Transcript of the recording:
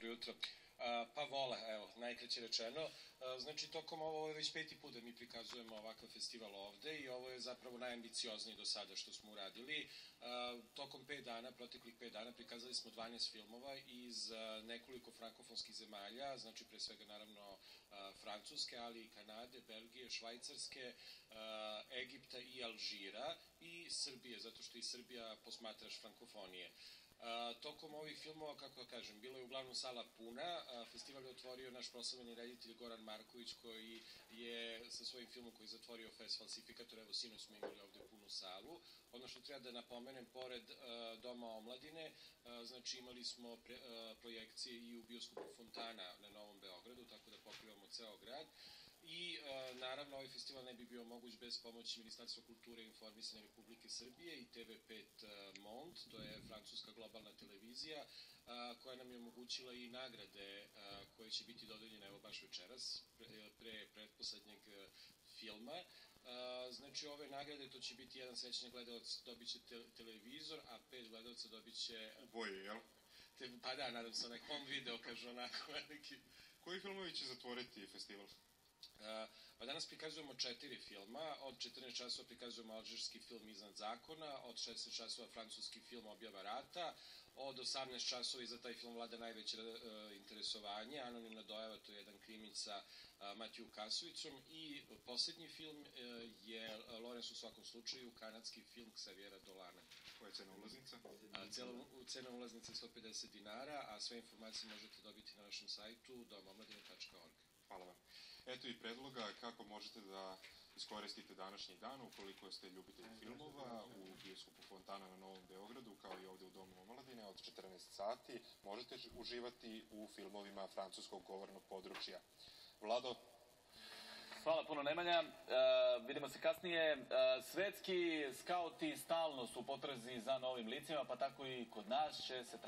dobro jutro. Pa vola, evo, najkraće rečeno. Znači, tokom ovo je već 5. put da mi prikazujemo ovakav festival ovde i ovo je zapravo najambiciozniji do sada što smo uradili. Tokom 5 dana, proteklih 5 dana, prikazali smo 12 filmova iz nekoliko frankofonskih zemalja, znači pre svega naravno Francuske, ali i Kanade, Belgije, Švajcarske, Egipta i Alžira i Srbije, zato što i Srbija posmatraš frankofonije. Tokom ovih filmova, kako da kažem, bilo je uglavnom sala puna. Festival je otvorio naš proslavljeni reditelj Goran Marković, koji je sa svojim filmom koji je zatvorio Fest Falsifikator, evo sinoć smo imali ovde punu salu. Ono što treba da napomenem, pored Doma omladine, znači imali smo projekcije i u bioskopu Fontana na Novom Beogradu, tako da pokrivamo ceo grad. I naravno ovaj festival ne bi bio moguć bez pomoći Ministarstva kulture i informisanja Republike Srbije i TV5 Monde, to je francuska globalna televizija koja nam je omogućila i nagrade koje će biti dodeljene evo baš večeras pre pretposlednjeg filma. Znači ove nagrade, to će biti jedan srećni gledalac dobit će televizor, a 5 gledalaca dobit će... U boji, jel? Pa da, nadam se, onaj home video, kažu onako veliki. Koji filmovi će zatvoriti festival? Pa danas prikazujemo 4 filma, od 14 časova prikazujemo alžirski film Iznad zakona, od 16 časova francuski film Objava rata, od 18 časova i za taj film vlada najveće interesovanje, Anonimna dojava, to je jedan krimić sa Matiju Kasovicom i poslednji film je Lorenz u svakom slučaju, kanadski film Xaviera Dolana. Koja je cena ulaznica? Cena ulaznica je 150 dinara, a sve informacije možete dobiti na našem sajtu domomladine.org. Hvala vam. Eto i predloga kako možete da iskoristite današnji dan ukoliko ste ljubitelji filmova u bioskopu Fontana na Novom Beogradu, kao i ovde u Domu omladine od 14 sati. Možete uživati u filmovima francuskog govornog područja. Vlado? Hvala puno, Nemanja. Vidimo se kasnije. Svetski skauti stalno su u potrazi za novim licima, pa tako i kod nas će se